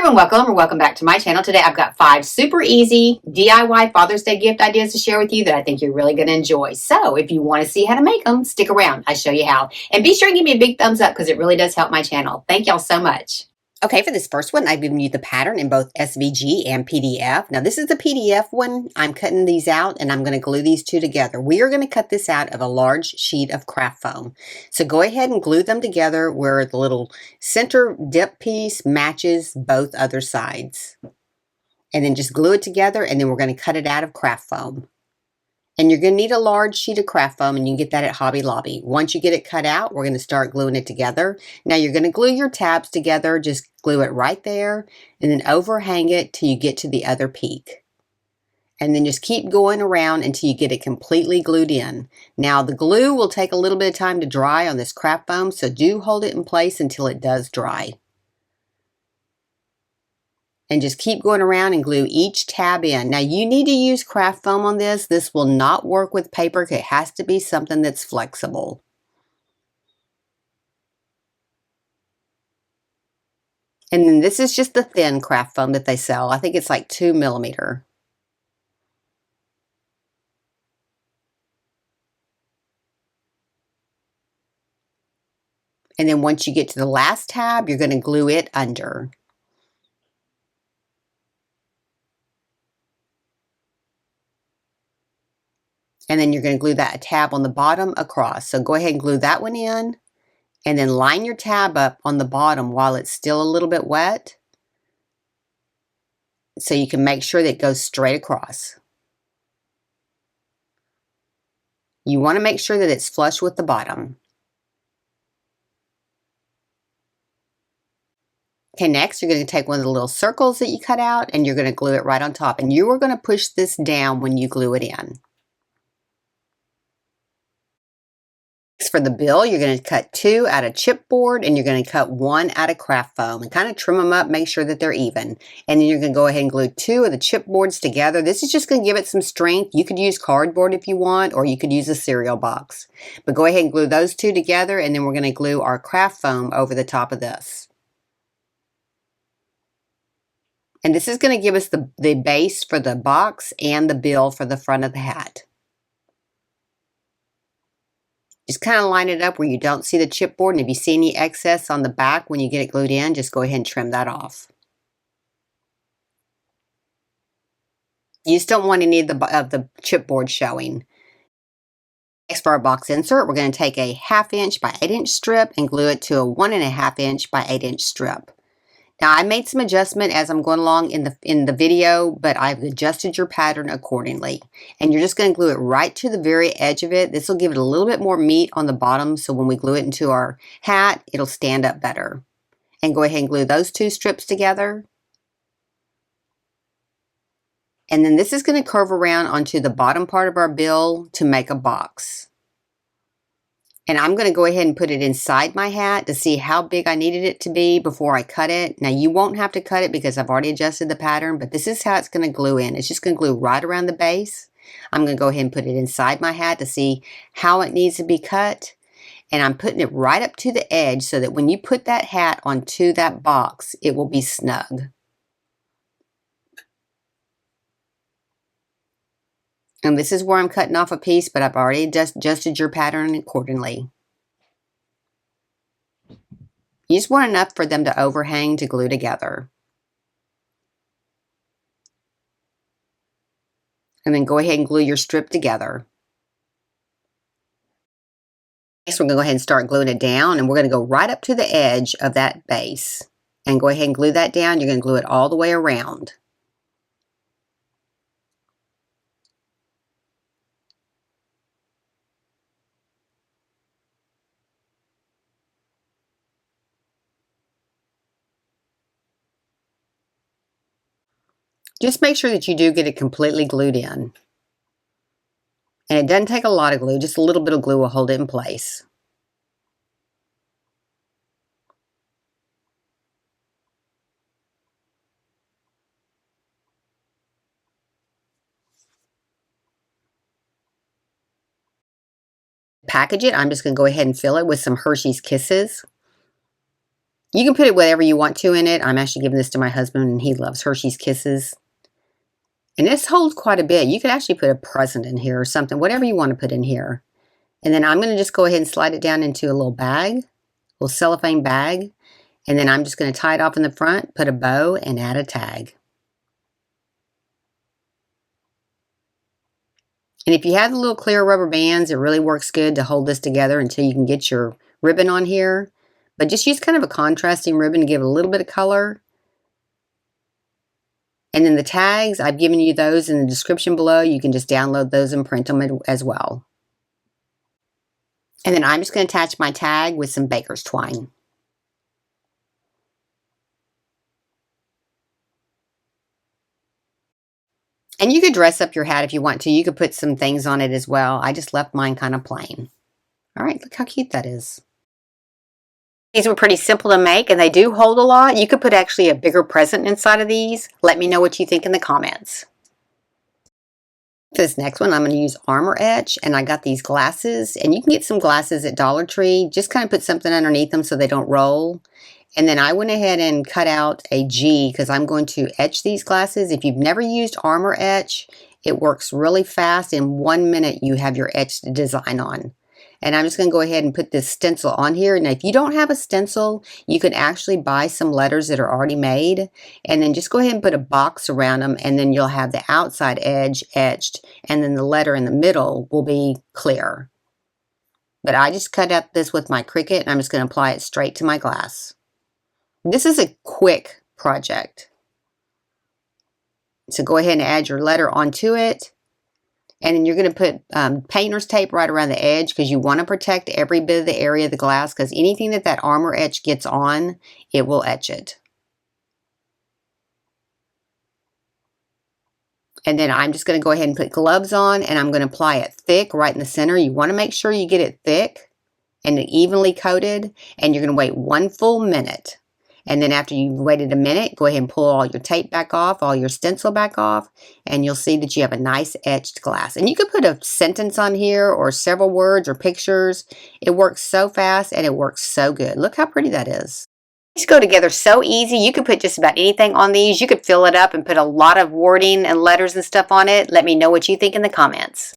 everyone, welcome back to my channel. Today I've got 5 super easy DIY Father's Day gift ideas to share with you that I think you're really going to enjoy. So if you want to see how to make them, stick around. I show you how. And be sure and give me a big thumbs up because it really does help my channel. Thank y'all so much. Okay, for this first one, I've given you the pattern in both SVG and PDF. Now, this is the PDF one. I'm cutting these out, and I'm going to glue these two together. We are going to cut this out of a large sheet of craft foam. So go ahead and glue them together where the little center dip piece matches both other sides. And then just glue it together, and then we're going to cut it out of craft foam. And you're going to need a large sheet of craft foam, and you can get that at Hobby Lobby. Once you get it cut out, we're going to start gluing it together. Now you're going to glue your tabs together. Just glue it right there, and then overhang it till you get to the other peak. And then just keep going around until you get it completely glued in. Now the glue will take a little bit of time to dry on this craft foam, so do hold it in place until it does dry. And just keep going around and glue each tab in. Now you need to use craft foam on this. This will not work with paper. It has to be something that's flexible. And then this is just the thin craft foam that they sell. I think it's like 2 millimeter. And then once you get to the last tab, you're going to glue it under. And then you're going to glue that tab on the bottom across. So go ahead and glue that one in, and then line your tab up on the bottom while it's still a little bit wet, so you can make sure that it goes straight across. You want to make sure that it's flush with the bottom. Okay, next you're going to take one of the little circles that you cut out, and you're going to glue it right on top. And you are going to push this down when you glue it in. For the bill, you're going to cut 2 out of chipboard, and you're going to cut 1 out of craft foam, and kind of trim them up, make sure that they're even. And then you're going to go ahead and glue 2 of the chipboards together. This is just going to give it some strength. You could use cardboard if you want, or you could use a cereal box. But go ahead and glue those 2 together, and then we're going to glue our craft foam over the top of this. And this is going to give us the base for the box and the bill for the front of the hat. Just kind of line it up where you don't see the chipboard, and if you see any excess on the back when you get it glued in, just go ahead and trim that off. You just don't want any of the chipboard showing. Next, for our box insert, we're going to take a 1/2 inch by 8 inch strip and glue it to a 1.5 inch by 8 inch strip. Now I made some adjustment as I'm going along in the video, but I've adjusted your pattern accordingly. And you're just going to glue it right to the very edge of it. This will give it a little bit more meat on the bottom, so when we glue it into our hat, it'll stand up better. And go ahead and glue those 2 strips together. And then this is going to curve around onto the bottom part of our bill to make a box. And I'm going to go ahead and put it inside my hat to see how big I needed it to be before I cut it. Now you won't have to cut it because I've already adjusted the pattern, but this is how it's going to glue in. It's just going to glue right around the base. I'm going to go ahead and put it inside my hat to see how it needs to be cut. And I'm putting it right up to the edge so that when you put that hat onto that box, it will be snug. And this is where I'm cutting off a piece, but I've already adjusted your pattern accordingly. You just want enough for them to overhang to glue together. And then go ahead and glue your strip together. Next, we're going to go ahead and start gluing it down, and we're going to go right up to the edge of that base. And go ahead and glue that down. You're going to glue it all the way around. Just make sure that you do get it completely glued in. And it doesn't take a lot of glue, just a little bit of glue will hold it in place. Package it, I'm just going to go ahead and fill it with some Hershey's Kisses. You can put it whatever you want to in it. I'm actually giving this to my husband, and he loves Hershey's Kisses. And this holds quite a bit. You could actually put a present in here or something, whatever you want to put in here. And then I'm going to just go ahead and slide it down into a little bag, a little cellophane bag. And then I'm just going to tie it off in the front, put a bow, and add a tag. And if you have the little clear rubber bands, it really works good to hold this together until you can get your ribbon on here. But just use kind of a contrasting ribbon to give it a little bit of color. And then the tags, I've given you those in the description below. You can just download those and print them as well. And then I'm just going to attach my tag with some baker's twine. And you could dress up your hat if you want to. You could put some things on it as well. I just left mine kind of plain. All right, look how cute that is. These were pretty simple to make, and they do hold a lot. You could put actually a bigger present inside of these. Let me know what you think in the comments. For this next one, I'm going to use Armour Etched, and I got these glasses. And you can get some glasses at Dollar Tree. Just kind of put something underneath them so they don't roll. And then I went ahead and cut out a G because I'm going to etch these glasses. If you've never used Armour Etched, it works really fast. In 1 minute, you have your etched design on. And I'm just going to go ahead and put this stencil on here. Now, if you don't have a stencil, you can actually buy some letters that are already made. And then just go ahead and put a box around them. And then you'll have the outside edge etched. And then the letter in the middle will be clear. But I just cut out this with my Cricut. And I'm just going to apply it straight to my glass. This is a quick project. So go ahead and add your letter onto it. And then you're going to put painter's tape right around the edge because you want to protect every bit of the area of the glass because anything that Armour Etched gets on, it will etch it. And then I'm just going to go ahead and put gloves on and I'm going to apply it thick right in the center. You want to make sure you get it thick and evenly coated, and you're going to wait 1 full minute. And then after you've waited a minute, go ahead and pull all your tape back off, all your stencil back off, and you'll see that you have a nice etched glass. And you could put a sentence on here or several words or pictures. It works so fast and it works so good. Look how pretty that is. These go together so easy. You could put just about anything on these. You could fill it up and put a lot of wording and letters and stuff on it. Let me know what you think in the comments.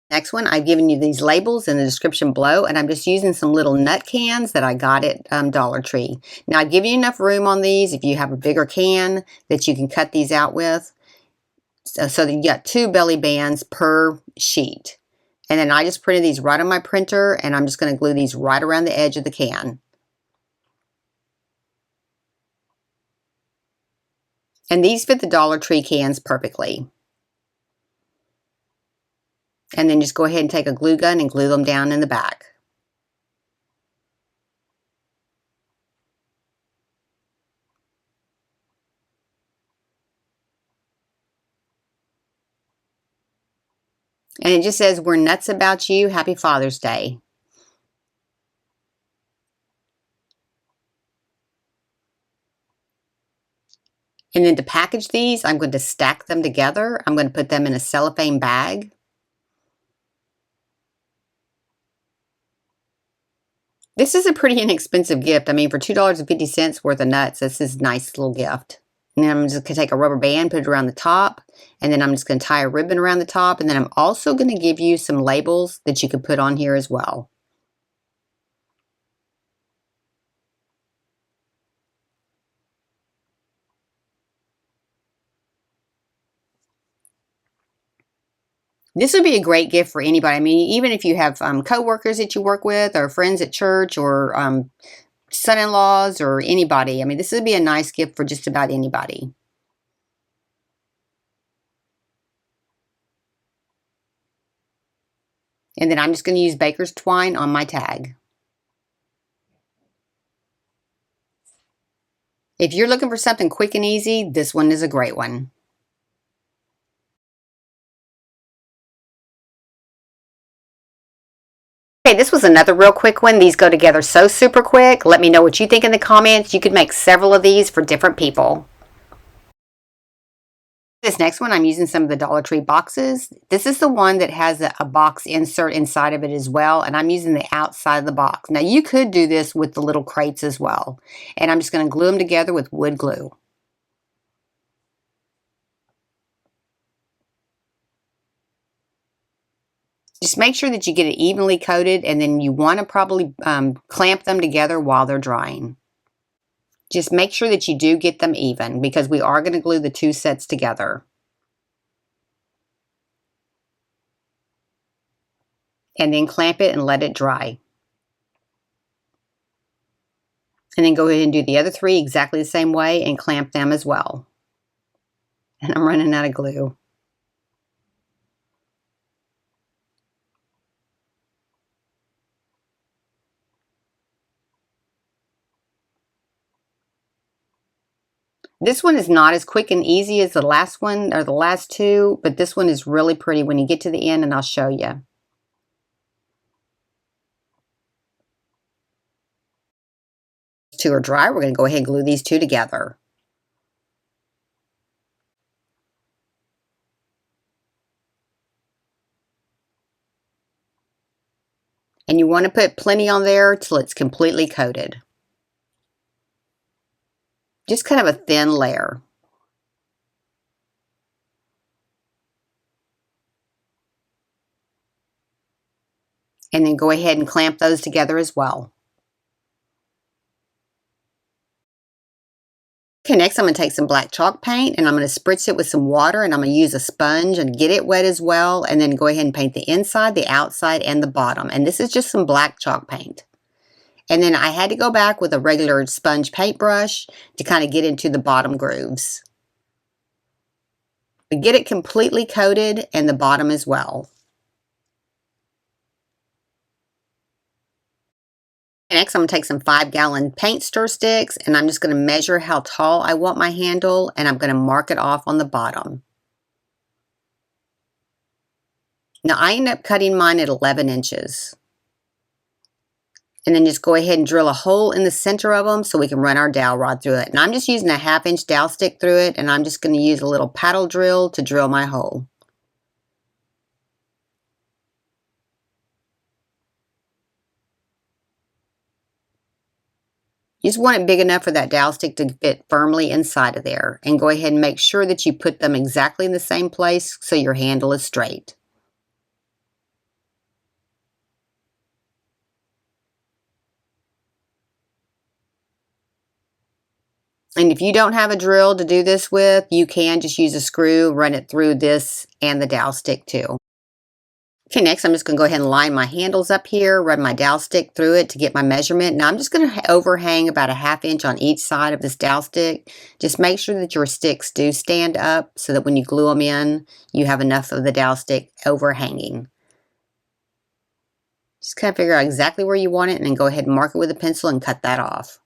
Next one, I've given you these labels in the description below, and I'm just using some little nut cans that I got at Dollar Tree. Now, I've given you enough room on these if you have a bigger can that you can cut these out with. So that you got 2 belly bands per sheet. And then I just printed these right on my printer, and I'm just going to glue these right around the edge of the can. And these fit the Dollar Tree cans perfectly. And then just go ahead and take a glue gun and glue them down in the back. And it just says, "We're nuts about you. Happy Father's Day." And then to package these, I'm going to stack them together. I'm going to put them in a cellophane bag. This is a pretty inexpensive gift. I mean, for $2.50 worth of nuts, this is a nice little gift. And then I'm just going to take a rubber band, put it around the top, and then I'm just going to tie a ribbon around the top, and then I'm also going to give you some labels that you could put on here as well. This would be a great gift for anybody. I mean, even if you have co-workers that you work with, or friends at church, or son-in-laws, or anybody. I mean, this would be a nice gift for just about anybody. And then I'm just going to use baker's twine on my tag. If you're looking for something quick and easy, this one is a great one. Okay, this was another real quick one. These go together so super quick. Let me know what you think in the comments. You could make several of these for different people. This next one, I'm using some of the Dollar Tree boxes. This is the one that has a box insert inside of it as well, and I'm using the outside of the box. Now, you could do this with the little crates as well, and I'm just going to glue them together with wood glue. Just make sure that you get it evenly coated, and then you want to probably clamp them together while they're drying. Just make sure that you do get them even, because we are going to glue the two sets together. And then clamp it and let it dry. And then go ahead and do the other three exactly the same way and clamp them as well. And I'm running out of glue. This one is not as quick and easy as the last one or the last two, but this one is really pretty when you get to the end, and I'll show you. Two are dry. We're going to go ahead and glue these two together. And you want to put plenty on there till it's completely coated. Just kind of a thin layer. And then go ahead and clamp those together as well. Okay, next I'm going to take some black chalk paint and I'm going to spritz it with some water, and I'm going to use a sponge and get it wet as well, and then go ahead and paint the inside, the outside, and the bottom. And this is just some black chalk paint. And then I had to go back with a regular sponge paintbrush to kind of get into the bottom grooves. But get it completely coated and the bottom as well. Next, I'm going to take some 5-gallon paint stir sticks, and I'm just going to measure how tall I want my handle, and I'm going to mark it off on the bottom. Now, I end up cutting mine at 11 inches. And then just go ahead and drill a hole in the center of them so we can run our dowel rod through it. And I'm just using a 1/2-inch dowel stick through it, and I'm just going to use a little paddle drill to drill my hole. You just want it big enough for that dowel stick to fit firmly inside of there. And go ahead and make sure that you put them exactly in the same place so your handle is straight. And if you don't have a drill to do this with, you can just use a screw, run it through this and the dowel stick too. Okay, next I'm just going to go ahead and line my handles up here, run my dowel stick through it to get my measurement. Now I'm just going to overhang about a 1/2 inch on each side of this dowel stick. Just make sure that your sticks do stand up so that when you glue them in, you have enough of the dowel stick overhanging. Just kind of figure out exactly where you want it and then go ahead and mark it with a pencil and cut that off.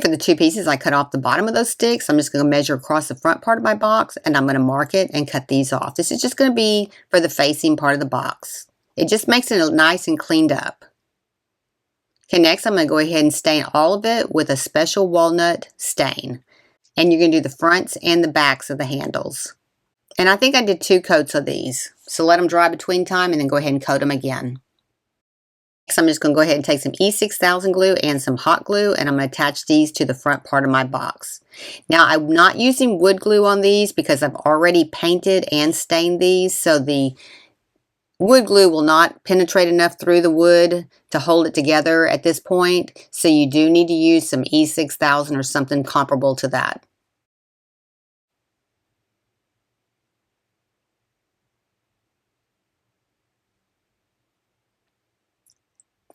For the two pieces, I cut off the bottom of those sticks. I'm just going to measure across the front part of my box, and I'm going to mark it and cut these off. This is just going to be for the facing part of the box. It just makes it nice and cleaned up. Okay, next I'm going to go ahead and stain all of it with a special walnut stain. And you're going to do the fronts and the backs of the handles. And I think I did 2 coats of these. So let them dry between time and then go ahead and coat them again. Next, I'm just going to go ahead and take some E6000 glue and some hot glue, and I'm going to attach these to the front part of my box. Now, I'm not using wood glue on these because I've already painted and stained these, so the wood glue will not penetrate enough through the wood to hold it together at this point, so you do need to use some E6000 or something comparable to that.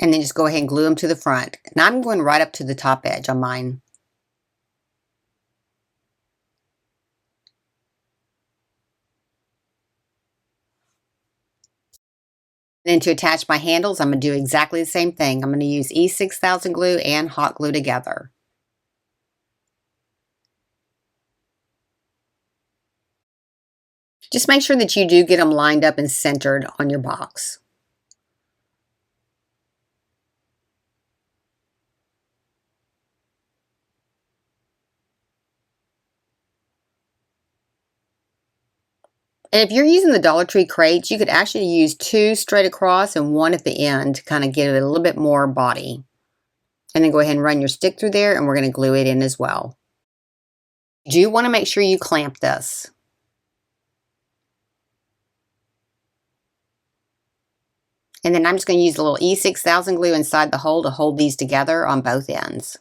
And then just go ahead and glue them to the front. Now I'm going right up to the top edge on mine. Then to attach my handles, I'm going to do exactly the same thing. I'm going to use E6000 glue and hot glue together. Just make sure that you do get them lined up and centered on your box. And if you're using the Dollar Tree crates, you could actually use 2 straight across and 1 at the end to kind of give it a little bit more body. And then go ahead and run your stick through there, and we're going to glue it in as well. You do want to make sure you clamp this. And then I'm just going to use a little E6000 glue inside the hole to hold these together on both ends.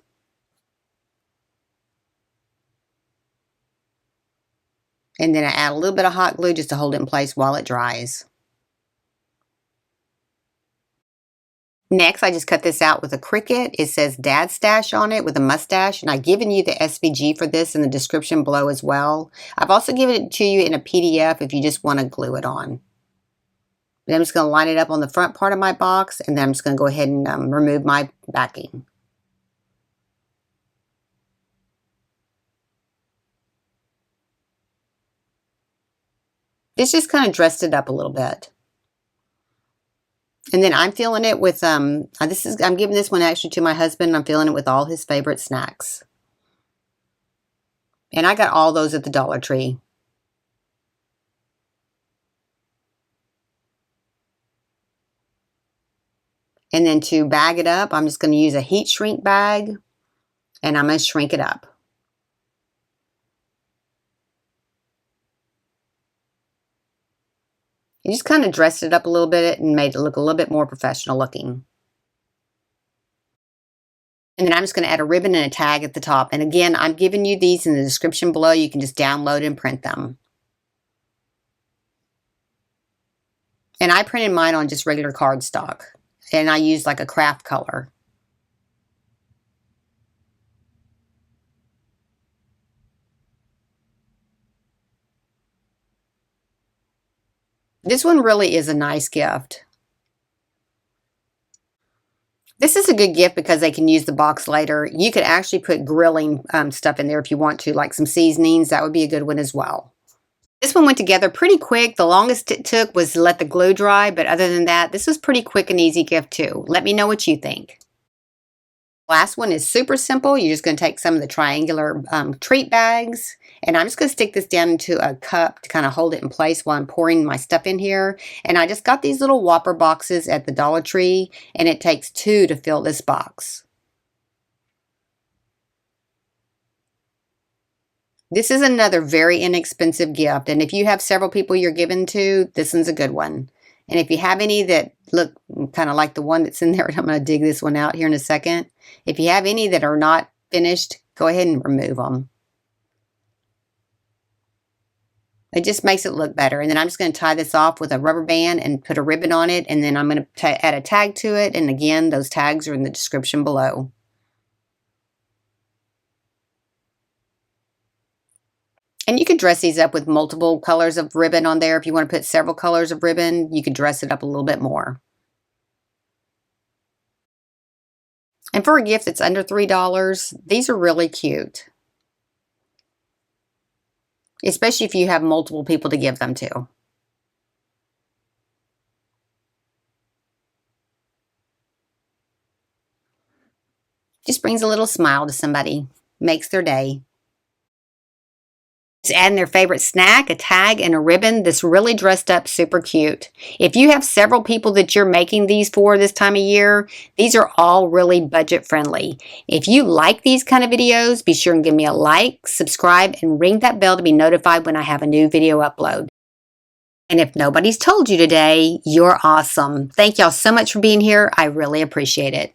And then I add a little bit of hot glue just to hold it in place while it dries. Next, I just cut this out with a Cricut. It says Dad Stash on it with a mustache, and I've given you the SVG for this in the description below as well. I've also given it to you in a PDF if you just want to glue it on. Then I'm just going to line it up on the front part of my box, and then I'm just going to go ahead and remove my backing. This just kind of dressed it up a little bit. And then I'm filling it with, I'm giving this one actually to my husband. I'm filling it with all his favorite snacks. And I got all those at the Dollar Tree. And then to bag it up, I'm just going to use a heat shrink bag, and I'm going to shrink it up. You just kind of dressed it up a little bit and made it look a little bit more professional looking. And then I'm just going to add a ribbon and a tag at the top. And again, I'm giving you these in the description below. You can just download and print them. And I printed mine on just regular cardstock. And I used like a craft color. This one really is a nice gift. This is a good gift because they can use the box later. You could actually put grilling stuff in there if you want to, like some seasonings. That would be a good one as well. This one went together pretty quick. The longest it took was to let the glue dry, but other than that, this was pretty quick and easy gift too. Let me know what you think. Last one is super simple. You're just going to take some of the triangular treat bags, and I'm just going to stick this down into a cup to kind of hold it in place while I'm pouring my stuff in here. And I just got these little Whopper boxes at the Dollar Tree, and it takes 2 to fill this box. This is another very inexpensive gift, and if you have several people you're giving to, this one's a good one. And if you have any that look kind of like the one that's in there, I'm going to dig this one out here in a second. If you have any that are not finished, go ahead and remove them. It just makes it look better. And then I'm just going to tie this off with a rubber band and put a ribbon on it. And then I'm going to add a tag to it. And again, those tags are in the description below. And you could dress these up with multiple colors of ribbon on there. If you want to put several colors of ribbon, you could dress it up a little bit more. And for a gift that's under $3, these are really cute. Especially if you have multiple people to give them to. Just brings a little smile to somebody. Makes their day. Just adding their favorite snack, a tag, and a ribbon. This really dressed up super cute. If you have several people that you're making these for this time of year, these are all really budget friendly. If you like these kind of videos, be sure and give me a like, subscribe, and ring that bell to be notified when I have a new video upload. And if nobody's told you today, you're awesome. Thank y'all so much for being here. I really appreciate it.